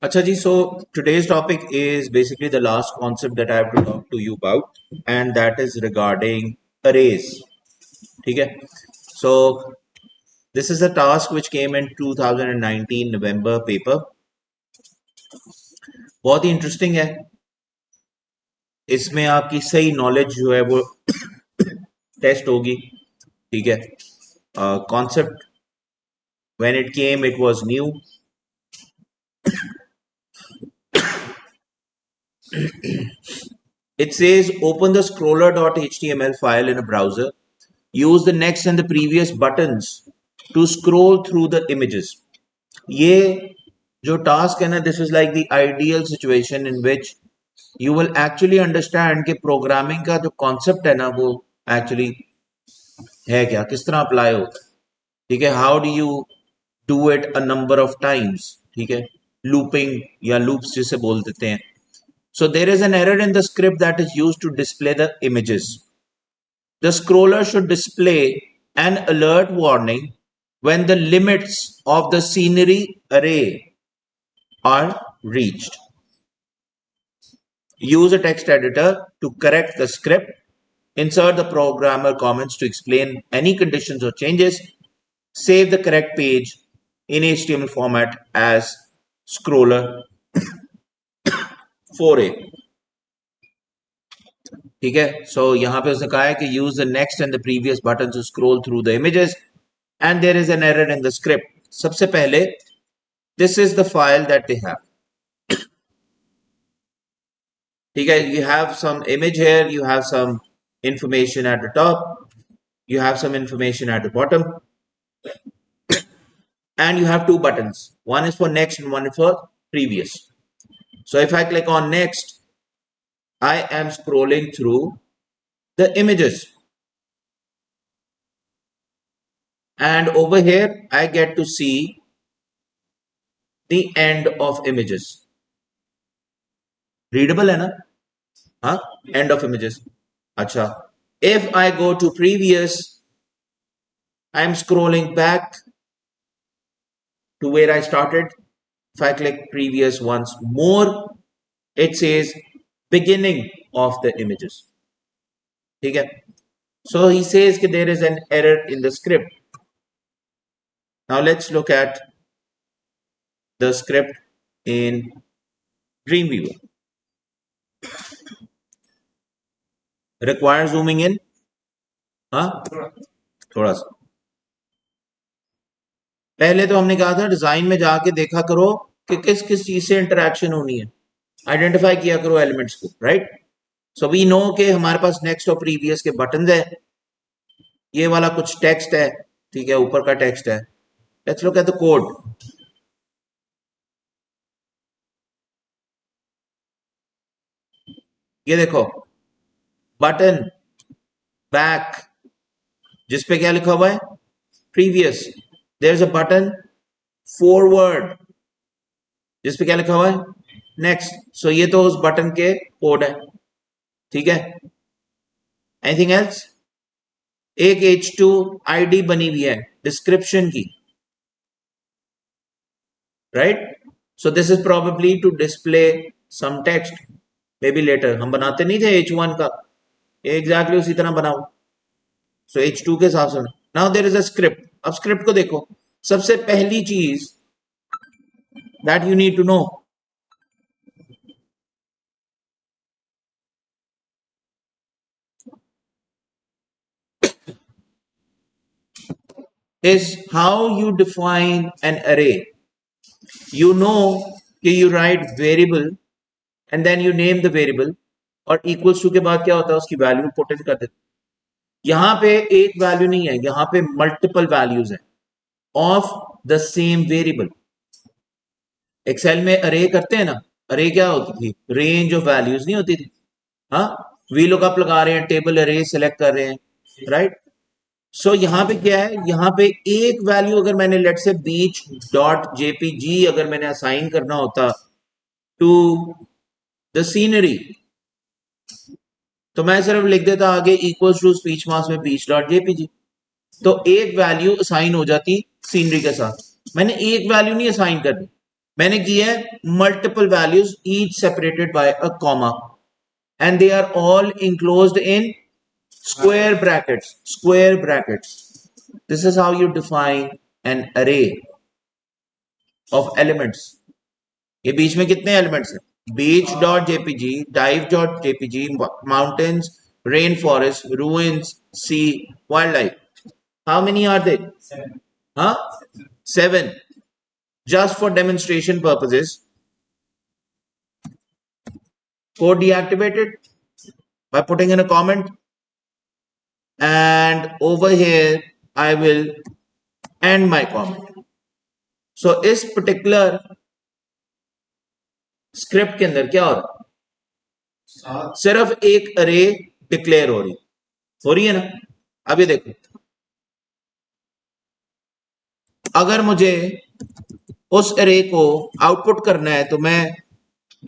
अच्छा जी, so today's topic is basically the last concept that I have to talk to you about, and that is regarding arrays. ठीक है? So this is a task which came in 2019 November paper. बहुत ही interesting है. इसमें आपकी सही knowledge जो है वो टेस्ट होगी. ठीक है? Concept when it came, it was new. It says open the scroller.html file in a browser. Use the next and the previous buttons to scroll through the images. ये जो task है ना, this is like the ideal situation in which you will actually understand कि programming का जो concept है ना वो actually है क्या, किस तरह apply होता है. ठीक है? How do you do it a number of times. ठीक है? Looping या loops जिसे बोल देते हैं. So there is an error in the script that is used to display the images. The scroller should display an alert warning when the limits of the scenery array are reached. Use a text editor to correct the script. Insert the programmer comments to explain any conditions or changes. Save the correct page in HTML format as scroller 4a. ठीक है? So यहाँ पे उसने कहा है कि use the next and the previous buttons to scroll through the images, and there is an error in the script. सबसे पहले this is the file that they have. ठीक है? You have some image here, you have some information at the top, you have some information at the bottom, and you have two buttons. One is for next and one is for previous. So if I click on next, I am scrolling through the images. And over here, I get to see the end of images. Readable है ना? हाँ? End of images. अच्छा. If I go to previous, I'm scrolling back to where I started. If I click previous once more, it says beginning of the images. ठीक है? So he says that there is an error in the script. Now let's look at the script in Dreamweaver. Require zooming in? हाँ? थोड़ा सा. पहले तो हमने कहा था डिजाइन में जाके देखा करो कि किस किस चीज से इंटरेक्शन होनी है. आइडेंटिफाई किया करो एलिमेंट्स को, राइट? सो वी नो कि हमारे पास नेक्स्ट और प्रीवियस के बटन है. ये वाला कुछ टेक्स्ट है. ठीक है? ऊपर का टेक्स्ट है. Let's look at the code. ये देखो, बटन बैक, जिस पे क्या लिखा हुआ है? Previous. There is a button forward, जिस पे क्या लिखा हुआ है? नेक्स्ट. सो ये तो उस बटन के कोड है. ठीक है? Anything else? एक H2 आईडी बनी हुई है डिस्क्रिप्शन की, right? So this is probably to display some text. Maybe later. हम बनाते नहीं थे H1 का? एग्जैक्टली उसी तरह बनाओ. सो H2 के हिसाब से. Now there is a script. अब स्क्रिप्ट को देखो. सबसे पहली चीज that you need to know is how you define an array. You know कि you write variable and then you name the variable, और equals to के बाद क्या होता है? उसकी वैल्यू पुट इन कर देते. यहां पे एक वैल्यू नहीं है, यहां पे मल्टीपल वैल्यूज है of the same variable. Excel में अरे करते हैं ना, अरे क्या होती थी? रेंज ऑफ वैल्यूज नहीं होती थी? हाँ, वी लुकअप लगा रहे हैं, टेबल अरे सेलेक्ट कर रहे हैं, राइट? सो यहाँ पे क्या है? यहाँ पे एक वैल्यू अगर मैंने लेट से बीच डॉट जेपीजी अगर मैंने असाइन करना होता टू द सीनरी, तो मैं सिर्फ लिख देता आगे इक्वल्स टू स्पीच मार्क्स में बीच डॉट जेपीजी. तो एक वैल्यू असाइन हो जाती सीनरी के साथ. मैंने एक वैल्यू नहीं असाइन करनी, मैंने की है multiple values each separated by a comma and they are all enclosed in square brackets. This is how you define an array of elements. ये बीच में कितने एलिमेंट्स हैं? Beach dot JPG, dive dot JPG, mountains, rain forest, ruins, sea, wildlife. How many are they? Huh? 7. Just for demonstration purposes. Code deactivated by putting in a comment. And over here, I will end my comment. So इस particular script के अंदर क्या हो रहा है? सिर्फ एक अरे डिक्लेयर हो रही है ना? अभी देखो, अगर मुझे उस अरे को आउटपुट करना है तो मैं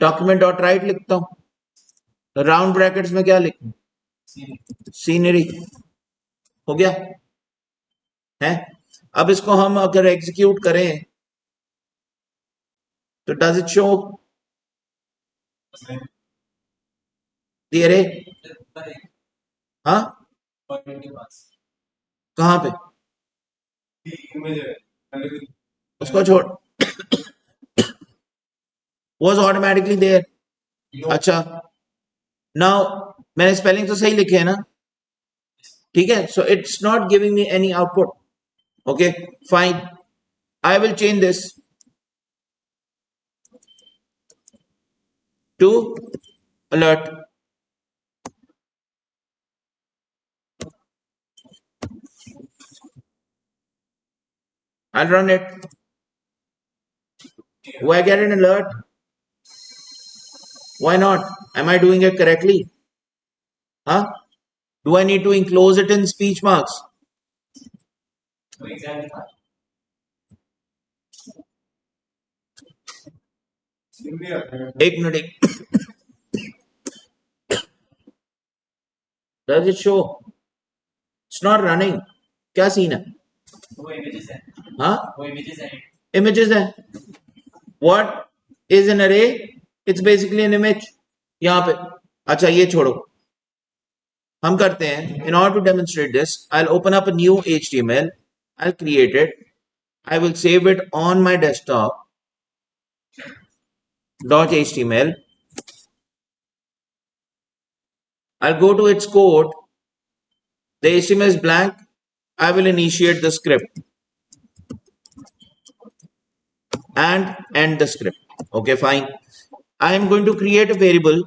डॉक्यूमेंट डॉट राइट लिखता हूं, राउंड ब्रैकेट्स में क्या लिखूं? सीनरी। हो गया है? अब इसको हम अगर एग्जीक्यूट करें तो डज इट शो द अरे? हाँ, कहां पे? उसको छोड़, वॉज ऑटोमेटिकली देयर। अच्छा, नाउ मैंने स्पेलिंग तो सही लिखे है ना? ठीक है, so it's not giving me any output. Okay fine, I will change this to alert. I'll run it. Do I get an alert? Why not? Am I doing it correctly? Huh? Do I need to enclose it in speech marks? एक minute. Does it show? It's not running. क्या scene है? वो images है. हाँ? वो images है. Images है. What is an array? It's basically an image. यहाँ पे. अच्छा ये छोड़ो. हम करते हैं. In order to demonstrate this, I'll open up a new HTML. I'll create it. I will save it on my desktop. .html. I'll go to its code. The HTML is blank. I will initiate the script and end the script. Okay, fine. I am going to create a variable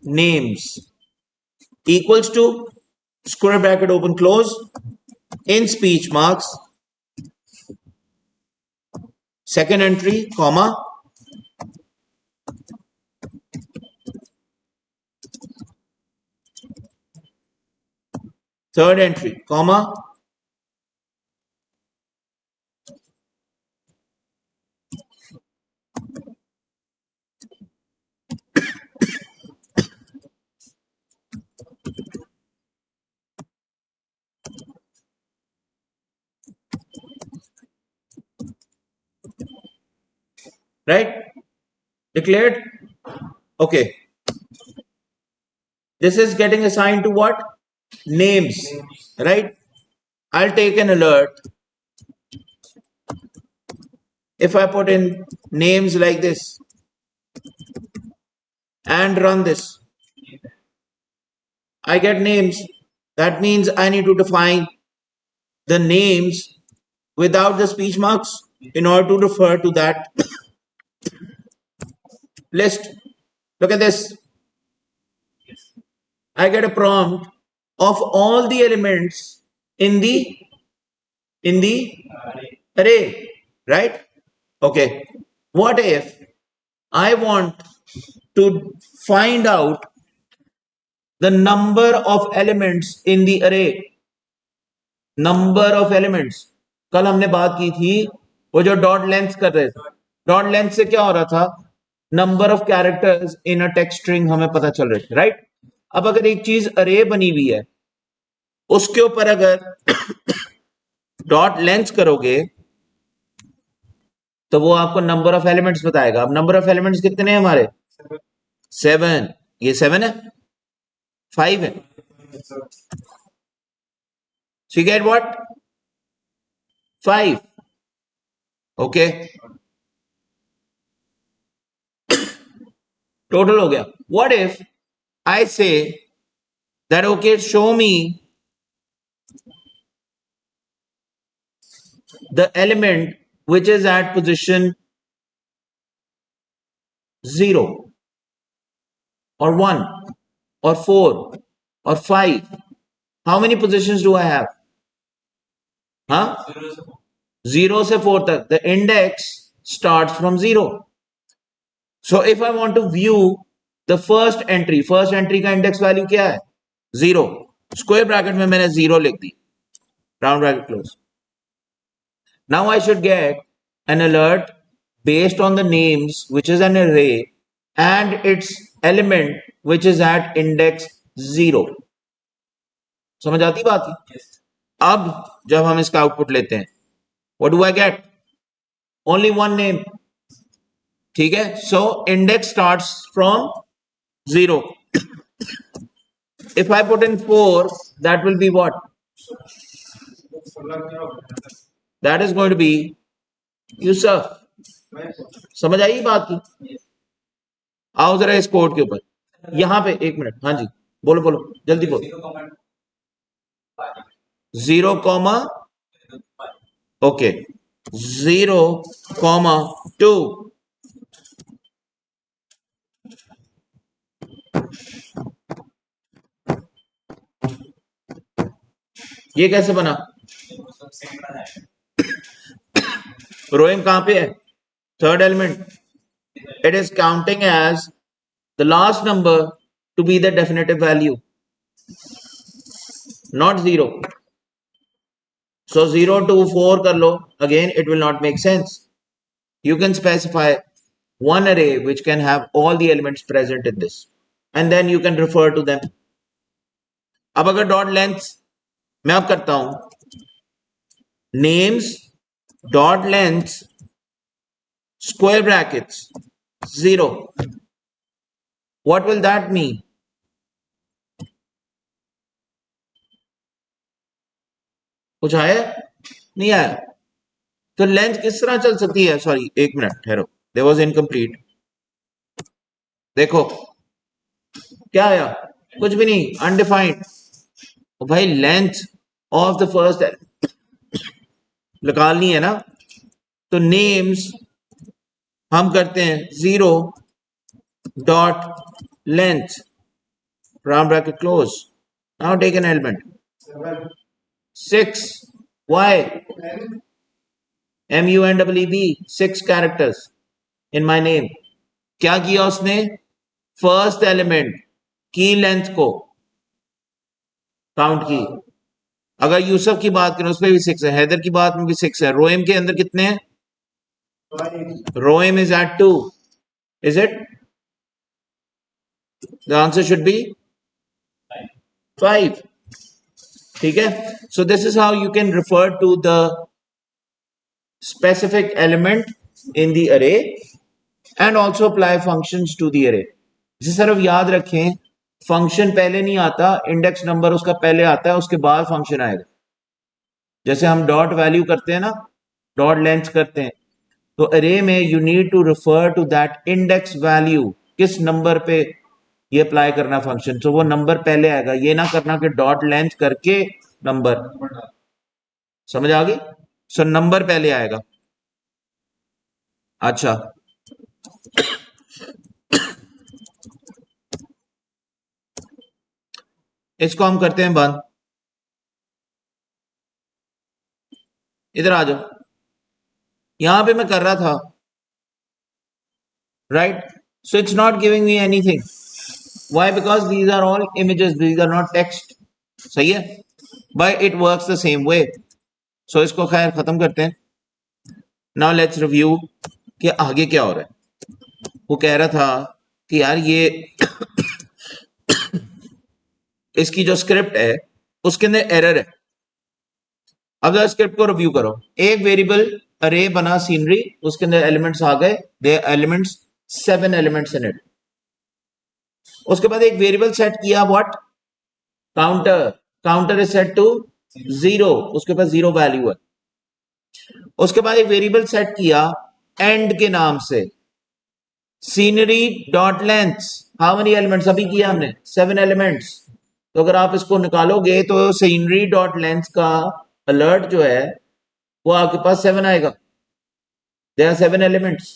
names equals to square bracket open close in speech marks, second entry, comma, third entry, comma, right? Declared. Okay. This is getting assigned to what? Names, right? I'll take an alert if I put in names like this and run this. I get names. That means I need to define the names without the speech marks in order to refer to that list. Look at this. I get a prompt of all the elements in the array, right? Okay. What if I want to find out the number of elements in the array? Number of elements. कल हमने बात की थी वो जो dot length कर रहे थे. डॉट लेंथ से क्या हो रहा था? Number of characters in a text string हमें पता चल रहे थे, राइट? अब अगर एक चीज अरे बनी हुई है उसके ऊपर अगर डॉट लेंथ करोगे तो वो आपको नंबर ऑफ एलिमेंट्स बताएगा। अब नंबर ऑफ एलिमेंट्स कितने हैं हमारे? 7। ये 7 है, 5 है। So you get what? 5. Okay. Total हो गया. What if I say that okay, show me the element which is at position 0 or 1 or 4 or 5. How many positions do I have? Huh? 0 से 4 तक. The index starts from 0. So if I want to view the first entry का index value क्या है? 0. Square bracket में मैंने 0 लिख दी. Round bracket close. Now I should get an alert based on the names, which is an array, and its element, which is at index 0. समझ आती बात की? अब जब हम इसका आउटपुट लेते हैं, what do I get? Only one name. ठीक है? So index starts from 0. If I put in 4, that will be what? That is going to be Yusuf. समझ आई बात की? आओ जरा इस कोड के ऊपर, यहां पे 1 मिनट. हाँ जी, बोलो बोलो, जल्दी बोलो. 0, ओके, 0,2. ये कैसे बना? रोएम कहां पे है? Third element. It is counting as the last number to be the definitive value, not 0. So 0 to 4 kar lo. Again, it will not make sense. You can specify one array which can have all the elements present in this, and then you can refer to them. अब अगर dot length मैं अब करता हूं, names dot length square brackets 0. What will that mean? कुछ आया? नहीं आया. तो लेंथ किस तरह चल सकती है? सॉरी, 1 मिनट ठहरो, देयर वाज इनकम्प्लीट. देखो क्या आया? कुछ भी नहीं, अनडिफाइंड. भाई लेंथ ऑफ द फर्स्ट निकालनी है ना, तो नेम्स हम करते हैं 0 dot length round bracket close. Now take an element 6. Why? MUNEEB, 6 characters in my name. क्या किया उसने? फर्स्ट एलिमेंट की लेंथ को काउंट की. अगर यूसुफ की बात करें, उसमें भी 6 है, हैदर की बात में भी 6 है. रोएम के अंदर कितने हैं? रोएम is at 2. Is it? The answer should be 5. ठीक है? So this is how you can refer to the specific element in the array and also apply functions to the array. इसे सिर्फ याद रखें, फंक्शन पहले नहीं आता, इंडेक्स नंबर उसका पहले आता है, उसके बाद फंक्शन आएगा. जैसे हम डॉट वैल्यू करते हैं ना, डॉट लेंथ करते हैं, तो अरे में you need to refer to that index value, किस नंबर पे ये अप्लाई करना फंक्शन. तो वो नंबर पहले आएगा. ये ना करना कि डॉट लेंथ करके नंबर. समझ आ गई? सो नंबर पहले आएगा. अच्छा, इसको हम करते हैं बंद. इधर आ जाओ. यहां पे मैं कर रहा था, right? So it's not giving me anything. Why? Because these are all images, these are not text. सही है? But it works the same way. So इसको खैर खत्म करते हैं. नाउ लेट्स रिव्यू कि आगे क्या हो रहा है. वो कह रहा था कि यार ये इसकी जो स्क्रिप्ट है उसके अंदर एरर है. अब स्क्रिप्ट को रिव्यू करो. एक वेरिएबल अरे बना सीनरी, उसके अंदर एलिमेंट्स आ गए, they elements 7 elements in it. उसके बाद एक वेरिएबल सेट किया, what, counter, counter is set to 0, उसके पास 0 वैल्यू है। उसके बाद एक वेरिएबल सेट किया एंड के नाम से, scenery dot length, how many elements, अभी किया हमने 7 एलिमेंट्स। तो अगर आप इसको निकालोगे तो सीनरी डॉट लेंथ का अलर्ट जो है वो आपके पास 7 आएगा। देयर आर 7 एलिमेंट्स,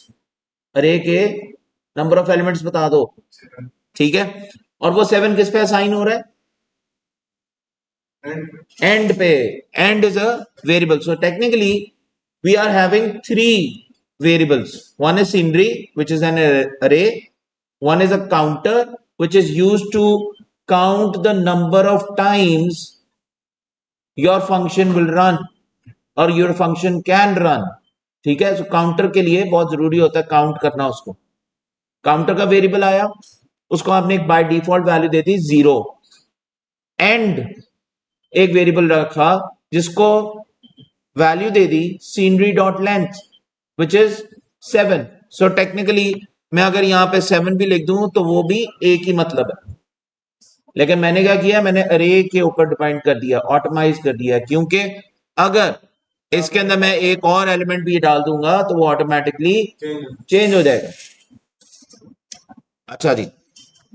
अरे के नंबर ऑफ एलिमेंट्स बता दो, ठीक है। और वो 7 किस पे असाइन हो रहा है, एंड पे। End is a variable, so technically we are having 3 variables. One is scenery, which is an array. One is a counter, which is used to count the number of times your function will run or your function can run. ठीक है, so counter के लिए बहुत जरूरी होता है count करना उसको। काउंटर का वेरिएबल आया, उसको आपने एक by default value they the 0। And एक वेरिएबल रखा जिसको value they the scenery dot length which is 7। So technically मैं अगर यहाँ पे 7 भी लिख दूं तो वो भी एक ही मतलब है, लेकिन मैंने क्या किया, मैंने अरे के ऊपर डिपेंड कर दिया, ऑटोमाइज कर दिया, क्योंकि अगर इसके अंदर मैं एक और एलिमेंट भी डाल दूंगा तो वो ऑटोमेटिकली चेंज हो जाएगा। अच्छा जी,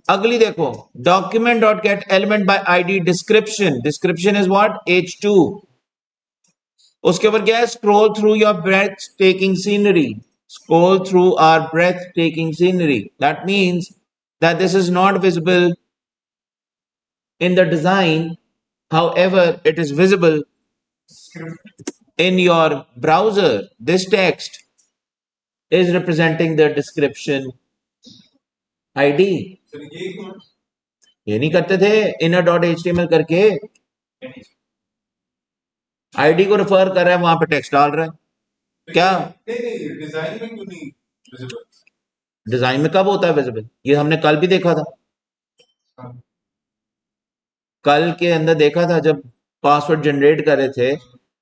अगली देखो, document dot get element by ID description, description is what, H2। उसके ऊपर क्या है, scroll through your breathtaking scenery, scroll through our breathtaking scenery. That means that this is not visible in the design, however it is visible in your browser. This text is representing the description ID. ये नहीं करते थे inner.html करके, ID को refer कर रहा है, वहां पे टेक्स्ट डाल रहा है, क्या डिजाइन में क्यों नहीं विजिबल, डिजाइन में कब होता है विजिबल, ये हमने कल भी देखा था, कल के अंदर देखा था जब पासवर्ड जनरेट कर रहे थे,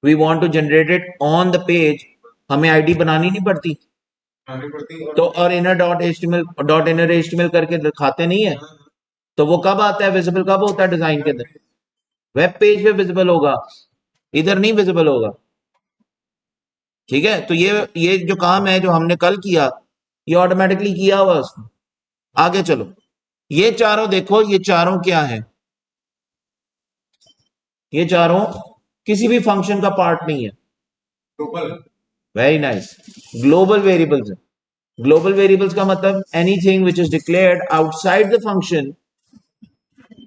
we want to generate it on the page, हमें आईडी बनानी नहीं पड़ती, तो और इनर एचटीएमएल करके दिखाते नहीं है, तो वो कब आता है विजिबल, कब होता है डिजाइन के अंदर, वेब पेज पे विजिबल होगा, इधर नहीं विजिबल होगा, ठीक है। तो ये जो काम है जो हमने कल किया, ये ऑटोमेटिकली किया हुआ उसने। आगे चलो, ये चारों देखो, ये चारों क्या है, ये चारों किसी भी फंक्शन का पार्ट नहीं है, global, very nice, global variables है। ग्लोबल वेरिएबल्स का मतलब anything which is declared outside the function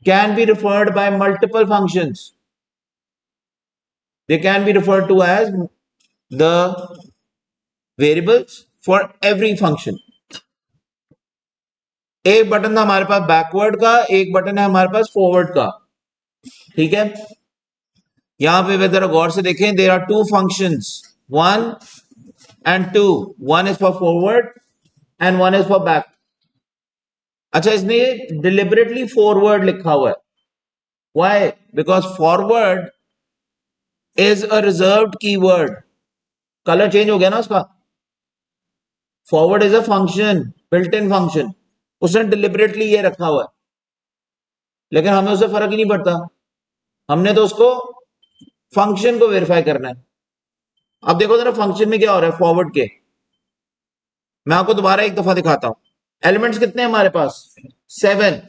can be referred bye multiple functions, they can be referred to as the variables for every function. एक button था हमारे पास backward का, एक button है हमारे पास फॉरवर्ड का, ठीक है। यहां पे जरा गौर से देखें, there are 2 functions, 1 and 2, 1 is for forward and 1 is for back। अच्छा, इसने डिलिबरेटली फॉरवर्ड लिखा हुआ है, why, because forward is a reserved keyword, colour change हो गया ना उसका, forward is a function, built in function, उसने डिलिबरेटली ये रखा हुआ है, लेकिन हमें उससे फर्क ही नहीं पड़ता, हमने तो उसको फंक्शन को वेरीफाई करना है। अब देखो जरा फंक्शन में क्या हो रहा है फॉरवर्ड के, मैं आपको दोबारा एक दफा दिखाता हूं, एलिमेंट्स कितने हैं हमारे पास, 7,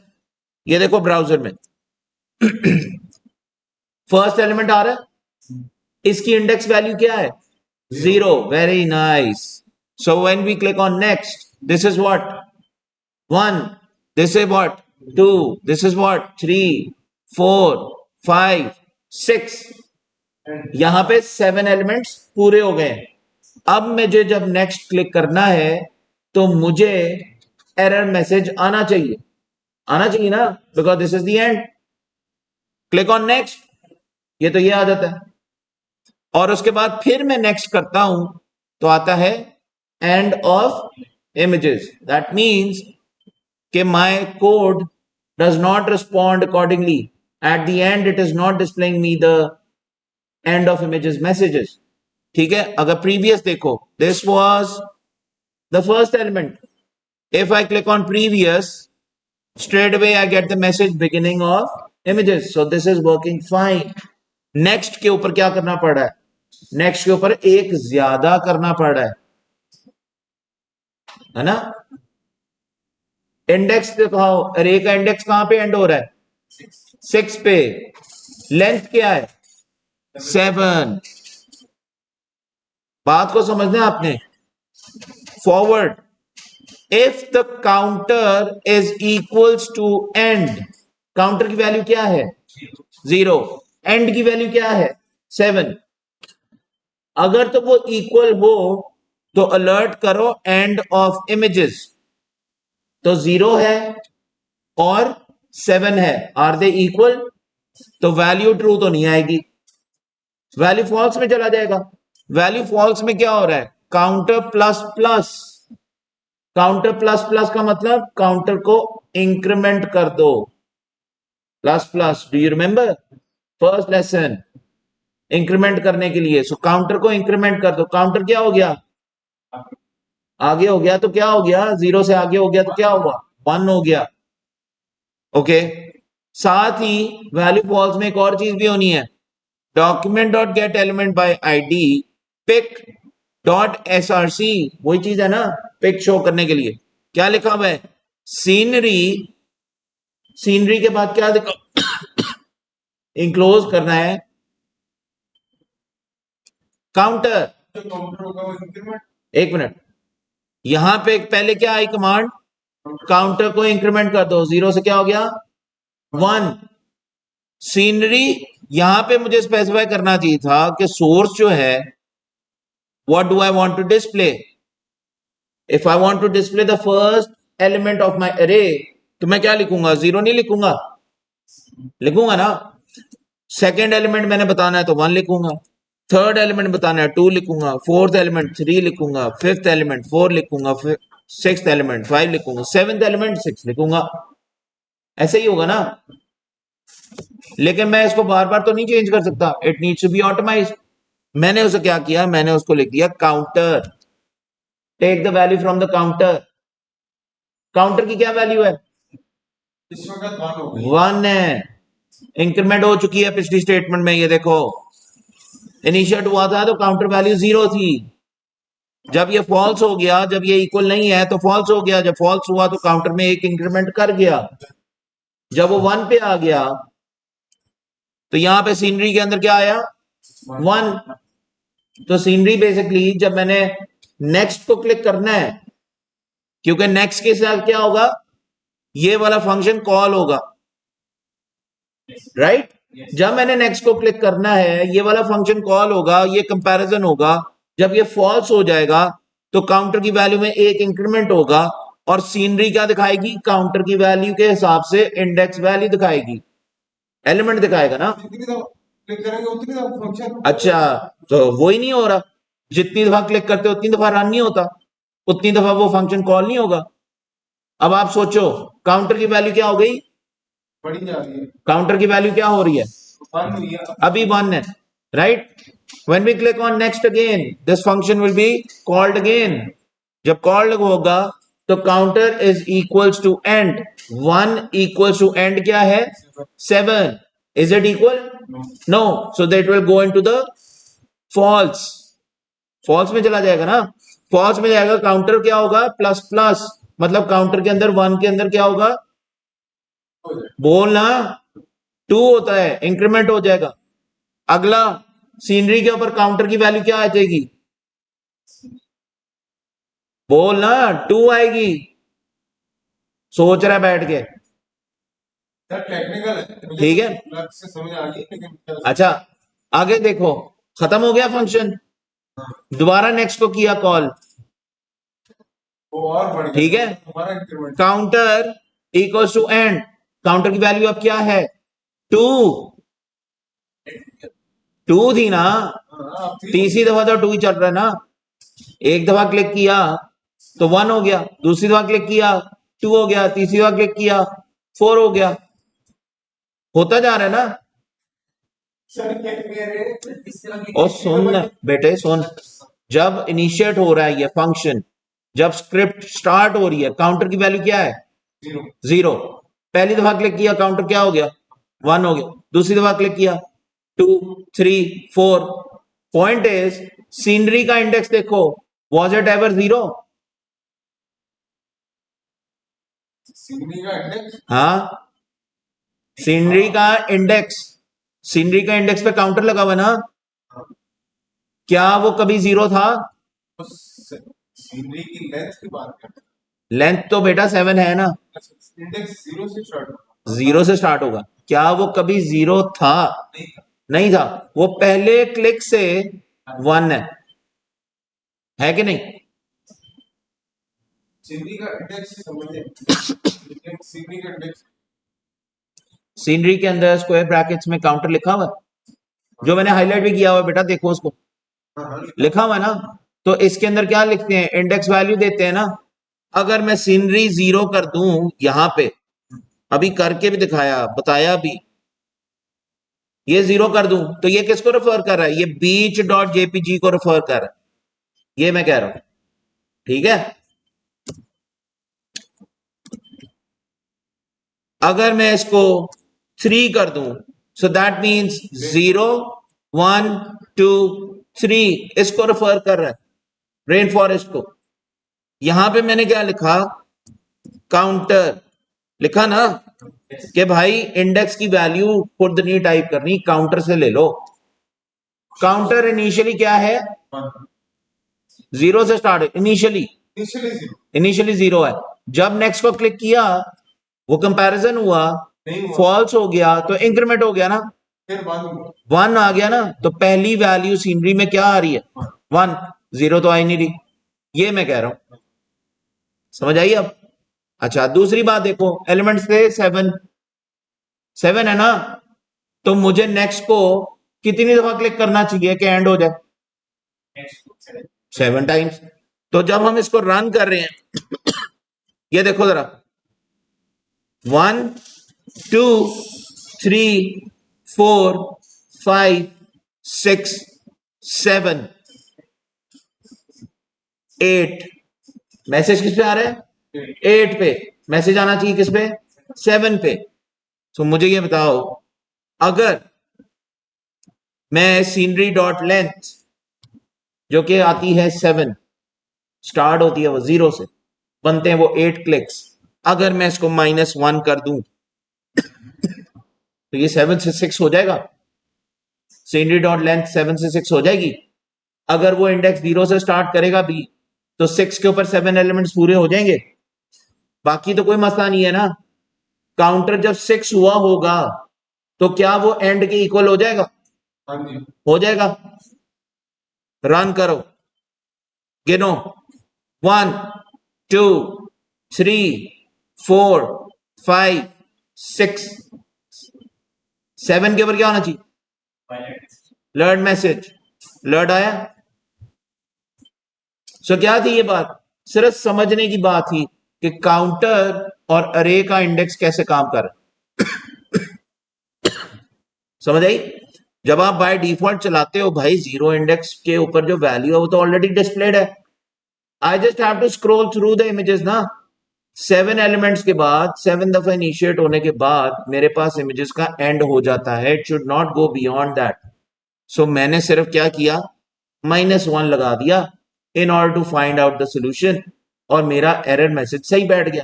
ये देखो ब्राउजर में फर्स्ट एलिमेंट आ रहा है, इसकी इंडेक्स वैल्यू क्या है, 0, very nice. So when we click on next, this is what 1, this is what 2, this is what 3, 4, 5, 6, यहां पे 7 एलिमेंट्स पूरे हो गए। अब मुझे जब नेक्स्ट क्लिक करना है तो मुझे एरर मैसेज आना चाहिए, आना चाहिए ना, because this is the end, click on next, ये तो ये आ जाता है, और उसके बाद फिर मैं नेक्स्ट करता हूं तो आता है end of images, that means कि my code does not respond accordingly. At the end, it is not displaying me the end of images messages. ठीक है, अगर प्रीवियस देखो, this was the first element, if I click on previous, straight away I get the message beginning of images, so this is working fine. Next के ऊपर क्या करना पड़ रहा है, नेक्स्ट के ऊपर एक ज्यादा करना पड़ रहा है ना। इंडेक्स दिखाओ, अरे का इंडेक्स कहां पे एंड हो रहा है, 6 पे, लेंथ क्या है 7, बात को समझना है आपने। Forward, if the counter is equals to end, counter की वैल्यू क्या है 0, एंड की वैल्यू क्या है 7, अगर तो वो इक्वल हो तो अलर्ट करो एंड ऑफ इमेजेस, तो 0 है और 7 है, आर दे इक्वल, तो वैल्यू ट्रू तो नहीं आएगी, वैल्यू फॉल्स में चला जाएगा। वैल्यू फॉल्स में क्या हो रहा है, counter plus plus, counter plus plus का मतलब काउंटर को इंक्रीमेंट कर दो, plus plus, do you remember first lesson, increment करने के लिए, सो काउंटर को इंक्रीमेंट कर दो, काउंटर क्या हो गया आगे हो गया, तो क्या हो गया 0 से आगे हो गया तो क्या होगा 1 हो गया, ओके। साथ ही वैल्यू फॉल्स में एक और चीज भी होनी है, document dot get element by ID pic dot SRC, वही चीज है ना, पिक शो करने के लिए क्या लिखा हुआ है सीनरी, सीनरी के बाद क्या लिखा इंक्लोज करना है काउंटर, एक मिनट, यहां पे पहले क्या आई कमांड, काउंटर को इंक्रीमेंट कर दो, 0 से क्या हो गया 1, सीनरी यहां पे मुझे स्पेसिफाई करना चाहिए था कि सोर्स जो है what do I want to display, if I want to display the first element of my array, तो मैं क्या लिखूंगा 0 नहीं लिखूंगा, लिखूंगा ना, सेकेंड एलिमेंट मैंने बताना है तो 1 लिखूंगा, थर्ड एलिमेंट बताना है 2 लिखूंगा, फोर्थ एलिमेंट 3 लिखूंगा, फिफ्थ एलिमेंट 4 लिखूंगा, सिक्स्थ एलिमेंट 5 लिखूंगा, सेवेंथ एलिमेंट 6 लिखूंगा, ऐसे ही होगा ना। लेकिन मैं इसको बार बार तो नहीं चेंज कर सकता, it needs to be automized. मैंने उसे क्या किया, मैंने उसको लिख दिया counter, take the value from the counter, counter की क्या वैल्यू है 1 है, इंक्रीमेंट हो चुकी है पिछली स्टेटमेंट में, ये देखो इनिशिएट हुआ था तो काउंटर वैल्यू 0 थी, जब ये फॉल्स हो गया, जब ये इक्वल नहीं है तो फॉल्स हो गया, जब फॉल्स हुआ तो काउंटर में एक इंक्रीमेंट कर गया, जब वो 1 पे आ गया तो यहां पे सीनरी के अंदर क्या आया 1, तो सीनरी बेसिकली जब मैंने नेक्स्ट को क्लिक करना है, क्योंकि नेक्स्ट के साथ क्या होगा, ये वाला फंक्शन कॉल होगा, राइट जब मैंने नेक्स्ट को क्लिक करना है ये वाला फंक्शन कॉल होगा, ये कंपैरिजन होगा, जब ये फॉल्स हो जाएगा तो काउंटर की वैल्यू में एक इंक्रीमेंट होगा और सीनरी क्या दिखाएगी, काउंटर की वैल्यू के हिसाब से इंडेक्स वैल्यू दिखाएगी, एलिमेंट दिखाएगा ना, अच्छा तो वो ही नहीं हो रहा, जितनी दफा क्लिक करते हो उतनी दफा रन नहीं होता, उतनी दफा वो फंक्शन कॉल नहीं होगा। अब आप सोचो काउंटर की वैल्यू क्या हो गई, बढ़ी जा रही है, काउंटर की वैल्यू क्या हो रही है अभी 1 है, right. When we click on next again this function will be called again, जब कॉल्ड होगा तो counter is equals to end, 1 equals to end क्या है 7, is it equal no, so that will go into the false, false में चला जाएगा ना, false में जाएगा, काउंटर क्या होगा प्लस प्लस, मतलब काउंटर के अंदर 1 के अंदर क्या होगा बोलना 2 होता है, इंक्रीमेंट हो जाएगा। अगला सीनरी के ऊपर काउंटर की वैल्यू क्या आ जाएगी, बोलना 2 आएगी, सोच रहा है बैठ के, टेक्निकल है ठीक है से समझ आ गई, लेकिन अच्छा आगे देखो, खत्म हो गया फंक्शन, दोबारा नेक्स्ट को किया कॉल, और बढ़ ठीक है, counter equals to end, counter की वैल्यू अब क्या है 2, 2 थी ना, तीसरी दफा तो 2 ही चल रहा है ना, एक दफा क्लिक किया तो 1 हो गया, दूसरी दफा क्लिक किया 2 हो गया, तीसरी दफा क्लिक किया 4 हो गया, होता जा रहा है ना। और सुन बेटे सुन, जब इनिशिएट हो रहा है ये फंक्शन, जब स्क्रिप्ट स्टार्ट हो रही है, काउंटर की वैल्यू क्या है? 0। पहली दफा क्लिक किया काउंटर क्या हो गया? 1 हो गया। दूसरी दफा क्लिक किया 2 3 4। पॉइंट इज सीनरी का इंडेक्स देखो, वॉज इट एवर 0? हाँ, सीनरी का इंडेक्स, सीनरी का इंडेक्स पे काउंटर लगा हुआ ना, क्या वो कभी 0 था? सीनरी की लेंथ की बात करते हैं, लेंथ तो बेटा 7 है ना, इंडेक्स 0 से स्टार्ट होगा। क्या वो कभी 0 था? नहीं था। वो पहले क्लिक से 1 है कि नहीं? सीनरी का इंडेक्स समझे, सीनरी का इंडेक्स, सीनरी के अंदर स्क्वायर ब्रैकेट्स में काउंटर लिखा हुआ है, जो मैंने हाईलाइट भी किया हुआ है बेटा, देखो उसको, लिखा हुआ है ना। तो इसके अंदर क्या लिखते हैं? इंडेक्स वैल्यू देते हैं ना। अगर मैं सीनरी 0 कर दूं यहां पे, अभी करके भी दिखाया, बताया भी, ये 0 कर दूं तो ये किसको रेफर कर रहा है? ये बीच डॉट जेपीजी को रेफर कर रहा है, ये मैं कह रहा हूं। ठीक है, अगर मैं इसको 3 कर दूं, सो दैट मीन्स 0 1 2 3 इसको रेफर कर रहा है, रेन फॉरेस्ट को। यहां पे मैंने क्या लिखा? काउंटर लिखा ना, कि भाई इंडेक्स की वैल्यू खुद नहीं टाइप करनी, काउंटर से ले लो। काउंटर इनिशियली क्या है? 0 से स्टार्ट, इनिशियली इनिशियली 0 है। जब नेक्स्ट को क्लिक किया, वो कंपैरिजन हुआ, फॉल्स हो गया तो इंक्रीमेंट हो गया ना, फिर 1 आ गया ना, तो पहली वैल्यू सीनरी में क्या आ रही है? 1। 0 तो आई नहीं रही, ये मैं कह रहा हूं। समझ आई अब? अच्छा, दूसरी बात देखो, एलिमेंट्स थे 7, 7 है ना, तो मुझे नेक्स्ट को कितनी दफा क्लिक करना चाहिए कि एंड हो जाए? 7 टाइम्स। तो जब हम इसको रन कर रहे हैं, ये देखो जरा, 1 2 3 4 5 6 7 8। मैसेज किस पे आ रहा है? 8 पे। मैसेज आना चाहिए किस पे? 7 पे। तो मुझे ये बताओ, अगर मैं सीनरी डॉट लेंथ जो कि आती है 7, स्टार्ट होती है वो 0 से, बनते हैं वो 8 क्लिक्स, अगर मैं इसको -1 कर दूं तो ये 7 से 6 हो जाएगा। सीनरी डॉट लेंथ 7 से 6 हो जाएगी। अगर वो इंडेक्स 0 से स्टार्ट करेगा भी, तो 6 के ऊपर 7 एलिमेंट्स पूरे हो जाएंगे। बाकी तो कोई मसला नहीं है ना। काउंटर जब 6 हुआ होगा तो क्या वो एंड के इक्वल हो जाएगा? हो जाएगा। रन करो, गिनो, 1 2 3 4 5 6 7 के ऊपर क्या होना चाहिए? Learn message. लर्न आया। सो क्या थी ये बात? सिर्फ समझने की बात थी कि काउंटर और अरे का इंडेक्स कैसे काम कर रहा है। समझ आई? जब आप बाय डिफॉल्ट चलाते हो भाई, 0 इंडेक्स के ऊपर जो वैल्यू है वो तो ऑलरेडी डिस्प्लेड है। I just have to scroll through the images ना। 7 एलिमेंट्स के बाद, 7 दफा इनिशिएट होने के बाद मेरे पास इमेजेस का एंड हो जाता है। It should not go beyond that. So मैंने सिर्फ क्या किया? -1 लगा दिया in order to find out the solution, और मेरा एरर मैसेज सही बैठ गया।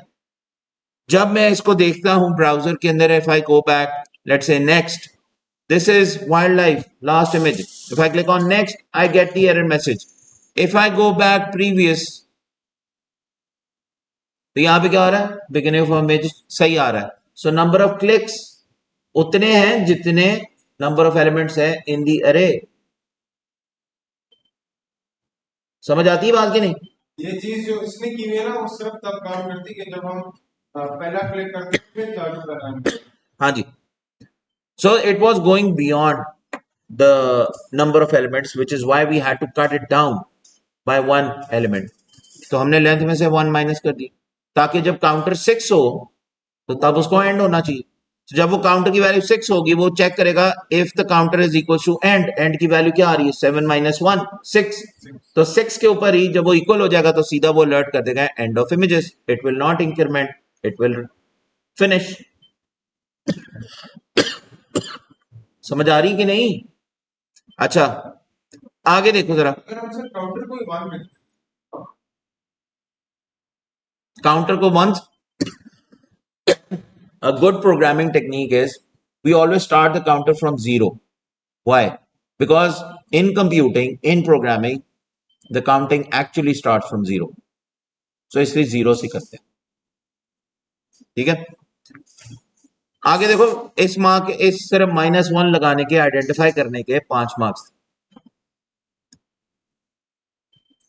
जब मैं इसको देखता हूं ब्राउजर के अंदर, if I go back, let's say next, this is wildlife, last image. If I click on next, I get the error message. If I go back previous, तो यहां पे क्या आ रहा है? beginning of image सही आ रहा है। So number of clicks उतने हैं जितने number of elements है in the array। समझ आती है बात कि नहीं? ये चीज जो इसने की हुई है ना, वो सिर्फ तब काम करती है कि जब हम पहला क्लिक करते हैं फिर चालू करना है। हाँ जी। So it was going beyond the number of elements, which is why we had to cut it down by 1 element. तो हमने लेंथ में से 1 माइनस कर दी, ताकि जब काउंटर 6 हो तो तब उसको एंड होना चाहिए। तो जब वो काउंटर की वैल्यू 6 होगी वो चेक करेगा if the counter is equal to end की वैल्यू क्या आ रही है 7 माइनस 1 6, तो 6 के ऊपर ही जब वो इक्वल हो जाएगा तो सीधा वो अलर्ट कर देगा end of images, it will not increment, it will finish. समझ आ रही कि नहीं? अच्छा आगे देखो जरा, काउंटर को once, a good programming technique is we always start the counter from 0. Why? Because in computing, in programming, the counting actually starts from 0. So इसलिए 0 से करते हैं, ठीक है। आगे देखो, इस मार्क, इस सिर्फ -1 लगाने के, आइडेंटिफाई करने के 5 मार्क्स।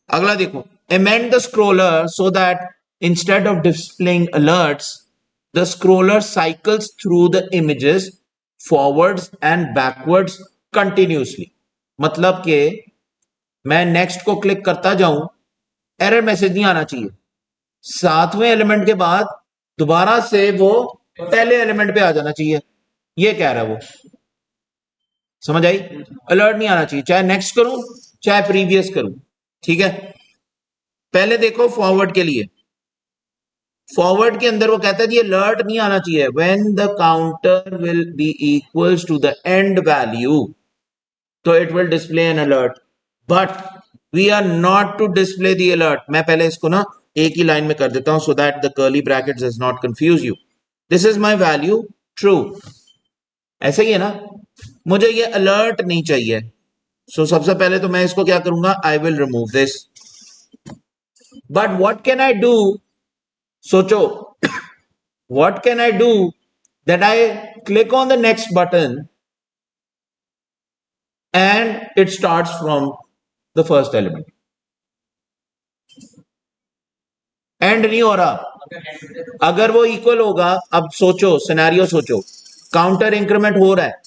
अगला देखो, amend the scroller so that instead of displaying alerts, the scroller cycles through the images forwards and backwards continuously. मतलब कि मैं नेक्स्ट को क्लिक करता जाऊं, एरर मैसेज नहीं आना चाहिए, 7वें एलिमेंट के बाद दोबारा से वो पहले एलिमेंट पे आ जाना चाहिए, ये कह रहा है वो। समझ आई? अलर्ट नहीं आना चाहिए, चाहे नेक्स्ट करूं चाहे प्रीवियस करूं, ठीक है। पहले देखो फॉरवर्ड के लिए, फॉरवर्ड के अंदर वो कहता है ये अलर्ट नहीं आना चाहिए, when the counter will be equals to the end value तो it will display an alert, but we are not to display the alert. मैं पहले इसको ना एक ही लाइन में कर देता हूं so that the curly brackets does not confuse you. This is my value true, ऐसा ही है ना, मुझे ये अलर्ट नहीं चाहिए। सो सबसे पहले तो मैं इसको क्या करूंगा, I will remove this, but what can I do, सोचो, what can I do that I click on the next button and it starts from the first element? And नहीं हो रहा, अगर वो इक्वल होगा, अब सोचो सिनेरियो सोचो, काउंटर इंक्रीमेंट हो रहा है,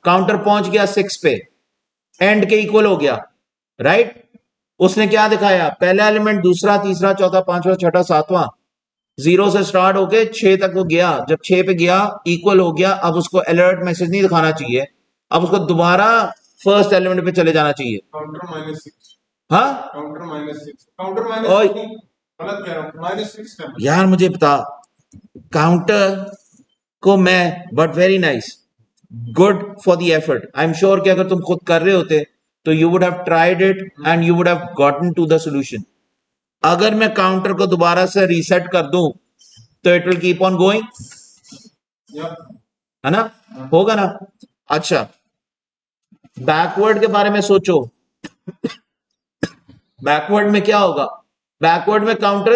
काउंटर पहुंच गया 6 पे, एंड के इक्वल हो गया, राइट? उसने क्या दिखाया, पहला एलिमेंट, दूसरा, तीसरा, चौथा, पांचवा, छठा, सातवां, 0 से स्टार्ट होके 6 तक वो गया, जब 6 पे गया इक्वल हो गया, अब उसको अलर्ट मैसेज नहीं दिखाना चाहिए, अब उसको दोबारा फर्स्ट एलिमेंट पे चले जाना चाहिए। काउंटर -6, हाँ काउंटर -6, काउंटर -6 गलत कह रहा हूं, -6 यार मुझे बता, काउंटर को मैं, but very nice, good for the effort, I am sure कि अगर तुम खुद कर रहे होते तो you would have tried it and you would have gotten to the solution. अगर मैं काउंटर को दोबारा से रीसेट कर दूं तो it will keep on going, है ना, होगा ना। अच्छा बैकवर्ड के बारे में सोचो, बैकवर्ड में क्या होगा, बैकवर्ड में काउंटर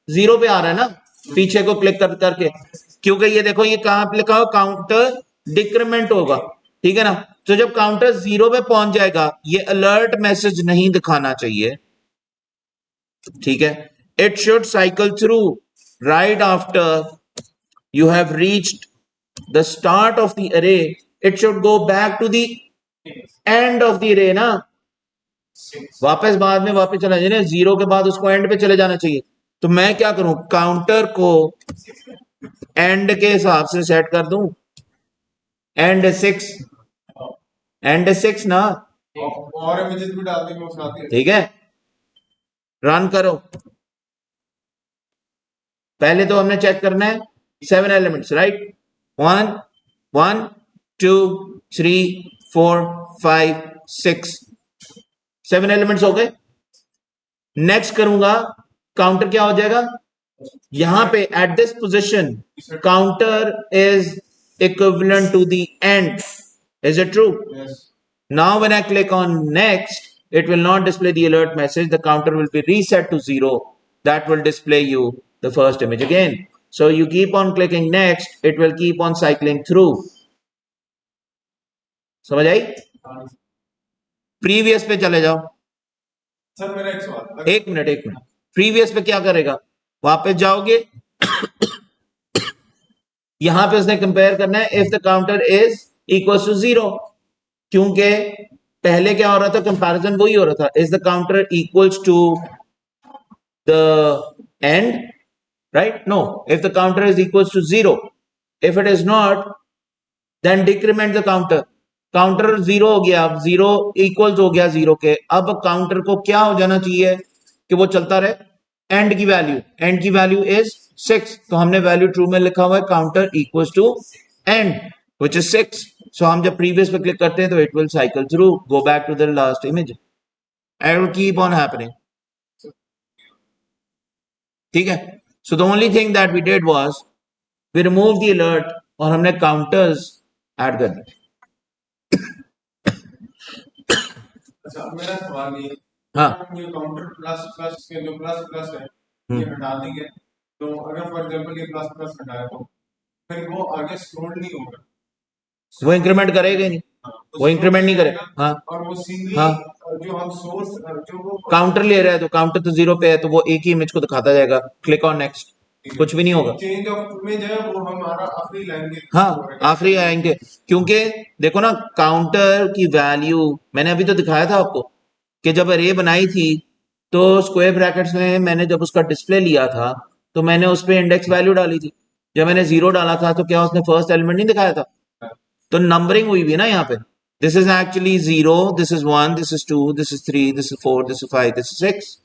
0 पे आ रहा है ना, पीछे को क्लिक कर करके, क्योंकि ये देखो ये कहां पे लिखा हो, काउंटर डिक्रीमेंट होगा, ठीक है ना। तो जब काउंटर 0 पे पहुंच जाएगा ये अलर्ट मैसेज नहीं दिखाना चाहिए, ठीक है। It should cycle through right after you have reached the start of the array, it should go back to the end of the array ना, वापस बाद में वापस चला जाए, 0 के बाद उसको एंड पे चले जाना चाहिए। तो मैं क्या करूं, काउंटर को एंड के हिसाब से सेट कर दूं, एंड 6, एंड 6 ना, और इमेजेस भी डाल देंगे उसके साथ, ठीक है। रन करो, पहले तो हमने चेक करना है 7 एलिमेंट्स, राइट, 1 1 2 3 4 5 6, 7 एलिमेंट्स हो गए। नेक्स्ट करूंगा, काउंटर क्या हो जाएगा, यहां पे at this position counter is equivalent to the end, is it true? Now when I click on next, it will not display the alert message, the counter will be reset to 0, that will display you the first image again. So you keep on clicking next, it will keep on cycling through. समझ आई? Previous पे चले जाओ sir, मेरा एक सवाल, एक minute, previous पे क्या करेगा, वापस जाओगे यहां पे उसने कंपेयर करना है if the counter is equal to 0, क्योंकि पहले क्या हो रहा था, कंपैरिजन वही हो रहा था, is the counter equals to the end, right? No, if the counter is equals to 0, if it is not, then decrement the counter, counter 0 हो गया, 0 इक्वल्स हो गया 0 के, अब काउंटर को क्या हो जाना चाहिए कि वो चलता रहे, एंड की वैल्यू इज 6, तो हमने वैल्यू ट्रू में लिखा हुआ है counter equals to end which is 6, so हम जब प्रीवियस पे क्लिक करते हैं तो it will cycle through, go back to the last image and will keep on happening, ठीक है। So the only thing that we did was we remove the alert और हमने काउंटर्स ऐड कर दिए। अच्छा, मेरा सवाल ये, हाँ, ये काउंटर प्लस प्लस के जो प्लस प्लस है ये हटा देंगे, तो अगर फॉर एग्जांपल ये प्लस प्लस हटाया तो फिर वो आगे स्क्रॉल नहीं होगा, वो इंक्रीमेंट करेगा ही नहीं, वो इंक्रीमेंट नहीं करेगा। हाँ, और वो सीनरी हाँ, जो हम सोर्स जो वो काउंटर ले रहा है तो काउंटर तो 0 पे है, तो वो एक ही इमेज को दिखाता जाएगा, क्लिक ऑन नेक्स्ट, कुछ भी नहीं होगा। चेंज ऑफ इमेज है वो हमारा आखिरी लाइन के, हाँ, आखिरी आएंगे, क्योंकि देखो ना काउंटर की वैल्यू मैंने अभी तो दिखाया था आपको कि जब अरे बनाई थी तो स्क्वायर ब्रैकेट्स में मैंने जब उसका डिस्प्ले लिया था तो मैंने उस पर इंडेक्स वैल्यू डाली थी, जब मैंने 0 डाला था तो क्या उसने फर्स्ट एलिमेंट नहीं दिखाया था, तो नंबरिंग हुई भी ना यहाँ पे, this is actually 0, this is 1, this is 2, this is 3, this is 4, this is 5, this is 6,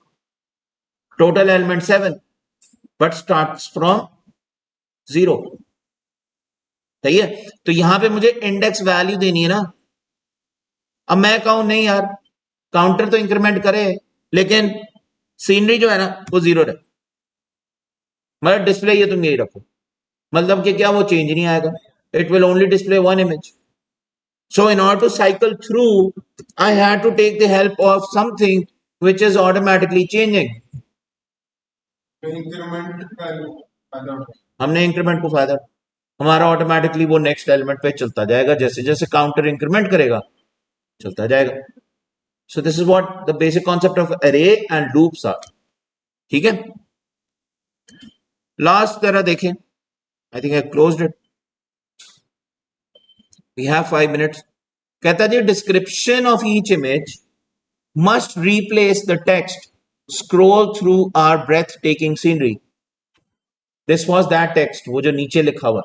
total element 7 but starts from 0, सही है। तो यहां पे मुझे इंडेक्स वैल्यू देनी है ना, अब मैं कहूं नहीं यार काउंटर तो इंक्रीमेंट करे लेकिन सीनरी जो है ना वो 0 रहे, मतलब डिस्प्ले ये तुम यही रखो, मतलब कि क्या वो चेंज नहीं आएगा, it will only display one image. So in order to cycle through, I had to take the help of something which is automatically changing. Increment का फायदा उठाया, हमने इंक्रीमेंट को फायदा, हमारा ऑटोमेटिकली वो नेक्स्ट एलिमेंट पे चलता जाएगा, जैसे जैसे काउंटर इंक्रीमेंट करेगा चलता जाएगा। So this is what the basic concept of array and loops are, ठीक है। लास्ट तरह देखें, I think I closed it, we have 5 minutes. कहता जी description of each image must replace the text scroll through our breathtaking scenery. This was that text, वो जो नीचे लिखा हुआ,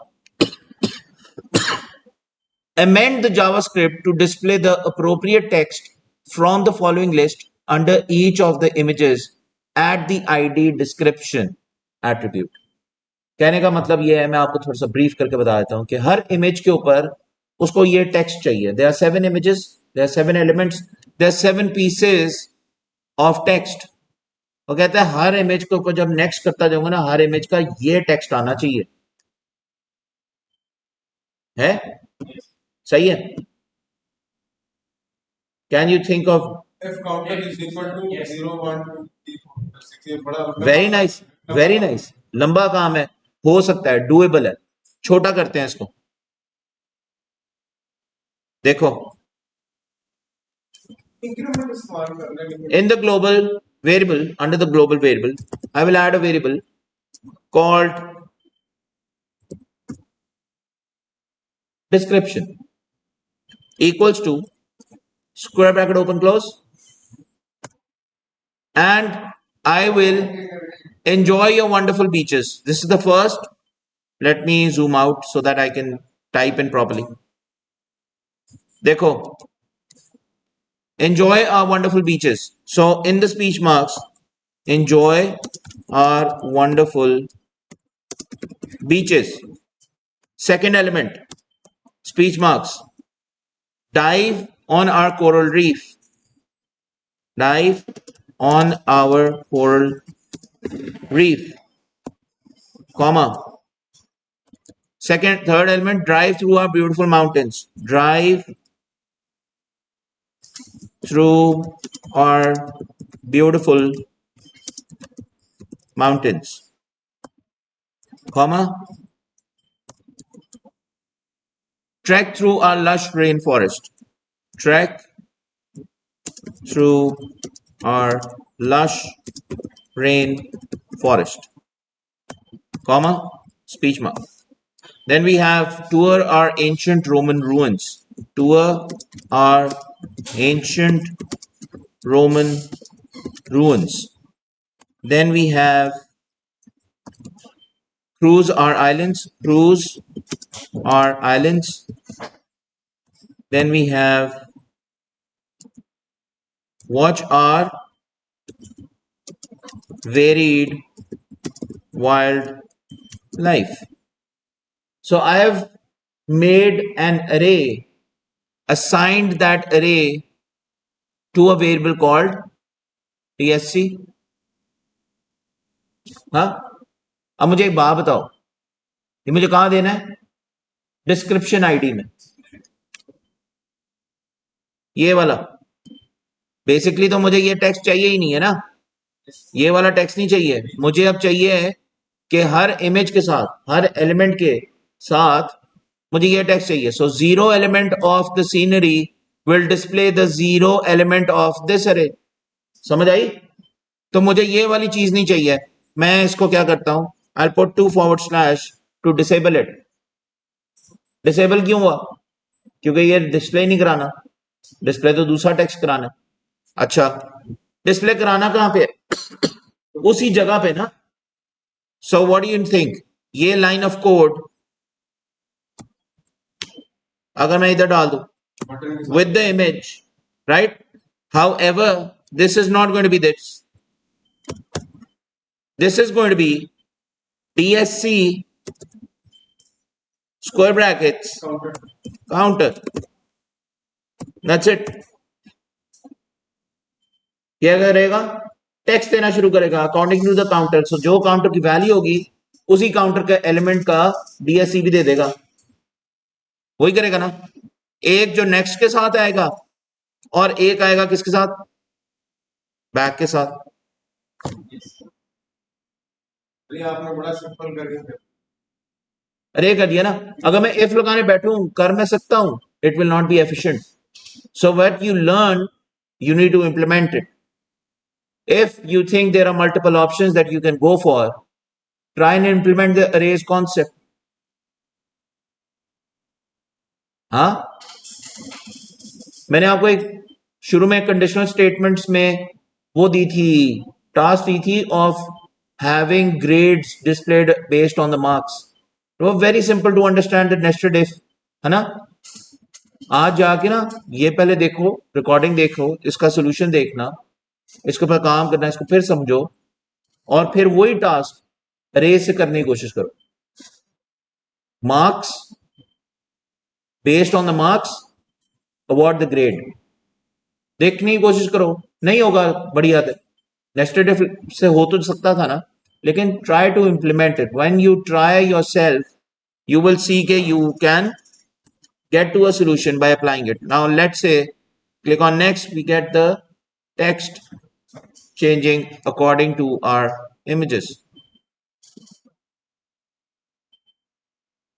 amend the JavaScript to display the appropriate text from the following list under each of the images at the ID description attribute. कहने का मतलब ये है, मैं आपको थोड़ा सा ब्रीफ करके बता देता हूं कि हर इमेज के ऊपर उसको ये टेक्स्ट चाहिए, there are 7 images, there are 7 elements, there are 7 pieces of text, वो कहता है हर इमेज के ऊपर जब नेक्स्ट करता जाऊंगा ना हर इमेज का ये टेक्स्ट आना चाहिए, है सही है। Can you think of, if counter is equal to 0 1 2 3 4 6, ये बड़ा वेरी नाइस, वेरी नाइस, लंबा काम है, हो सकता है, डूएबल है, छोटा करते हैं इसको, देखो इंक्रीमेंट इस्तेमाल करने के in the global variable, under the global variable I will add a variable called description equals to square bracket open close, and I will enjoy your wonderful beaches. This is the first, let me zoom out so that I can type in properly. देखो, enjoy our wonderful beaches, so in the speech marks enjoy our wonderful beaches. Second element, speech marks, dive on our coral reef, dive on our coral reef, comma. Third element, drive through our beautiful mountains, drive through our beautiful mountains, comma. Trek through our lush rainforest, trek through our lush rainforest, comma, speech mark. Then we have tour our ancient Roman ruins, tour our ancient Roman ruins. Then we have cruise our islands, cruise our islands, then we have watch our varied wildlife. So I have made an array, assigned that array to a variable called tsc. हाँ, अब मुझे एक बात बताओ, ये मुझे कहां देना है? डिस्क्रिप्शन आईडी में, ये वाला। बेसिकली तो मुझे ये टेक्स्ट चाहिए ही नहीं है ना, ये वाला टेक्स्ट नहीं चाहिए मुझे। अब चाहिए कि हर इमेज के साथ, हर एलिमेंट के साथ मुझे ये टेक्स्ट चाहिए। So zero element of the scenery will display the zero element of this अरे। समझ आई? तो मुझे ये वाली चीज नहीं चाहिए। मैं इसको क्या करता हूं, I put 2// to disable it. Disable क्यों हुआ? क्योंकि ये डिस्प्ले नहीं कराना, डिस्प्ले तो दूसरा टेक्स्ट कराना। अच्छा, डिस्प्ले कराना कहां पे है? उसी जगह पे ना। So what do you think, ये लाइन ऑफ कोड अगर मैं इधर डाल दूं with the image, right? However, this is not going to be this. This is going to be DSC square brackets counter. That's it. क्या करेगा? Text देना शुरू करेगा अकॉर्डिंग टू द काउंटर। सो जो काउंटर की वैल्यू होगी उसी काउंटर के एलिमेंट का DSC भी दे देगा। वही करेगा ना। एक जो नेक्स्ट के साथ आएगा और एक आएगा किसके साथ? बैक के साथ। आपने बड़ा सिंपल कर दिया। अरे कर दिया ना। अगर मैं इफ लगाने बैठूं कर मैं सकता हूं, it will not be efficient. So what you learn, you need to implement it. If you think there are multiple options that you can go for, try and implement the arrays concept. हाँ, मैंने आपको एक शुरू में conditional statements में वो दी थी, task दी थी of having grades displayed based on the marks. वो very simple to understand the nested if, है ना। आज जाके ना ये पहले देखो, रिकॉर्डिंग देखो, इसका सोल्यूशन देखना, इसके ऊपर काम करना, इसको फिर समझो और फिर वही टास्क अरे से करने की कोशिश करो। Marks, based on the marks award the grade, देखने की कोशिश करो। नहीं होगा बड़ी आदत, नेस्टेड इफ से हो तो सकता था ना, लेकिन try to implement it. When you try yourself you will see that you can get to a solution by applying it. Now let's say click on next, we get the text changing according to our images.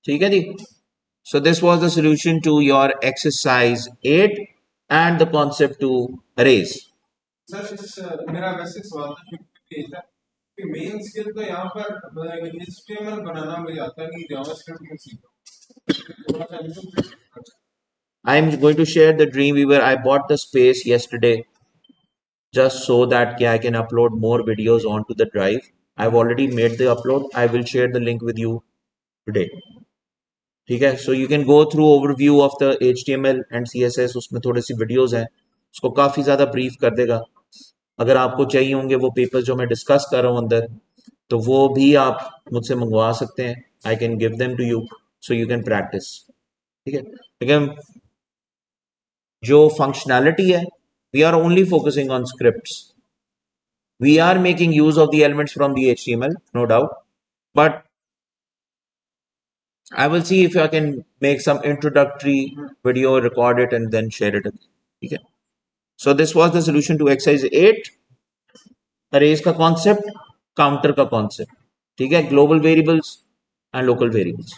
ठीक है जी। So this was the solution to your exercise 8 and the concept to arrays. Sir मेरा वैसे सवाल था ये था कि main skill तो यहाँ पर HTML बनाना मुझे आता नहीं, जावास्क्रिप्ट में सीखा। I am going to share the Dreamweaver. I bought the space yesterday just so that I can upload more videos onto the drive. I've already made the upload. I will share the link with you today. ठीक है, so you can go through overview of the HTML and CSS. उसमें थोड़ी सी videos हैं, उसको काफ़ी ज़्यादा brief कर देगा। अगर आपको चाहिए होंगे वो पेपर्स जो मैं डिस्कस कर रहा हूँ अंदर, तो वो भी आप मुझसे मंगवा सकते हैं। I can give them to you so you can practice. ठीक है, लेकिन जो फंक्शनैलिटी है, we are only focusing on scripts. We are making use of the elements from the HTML, no doubt, but I will see if I can make some introductory video, record it and then share it again. ठीक है, so this was the solution to exercise 8, arrays का concept, counter का concept. ठीक है, global variables and local variables.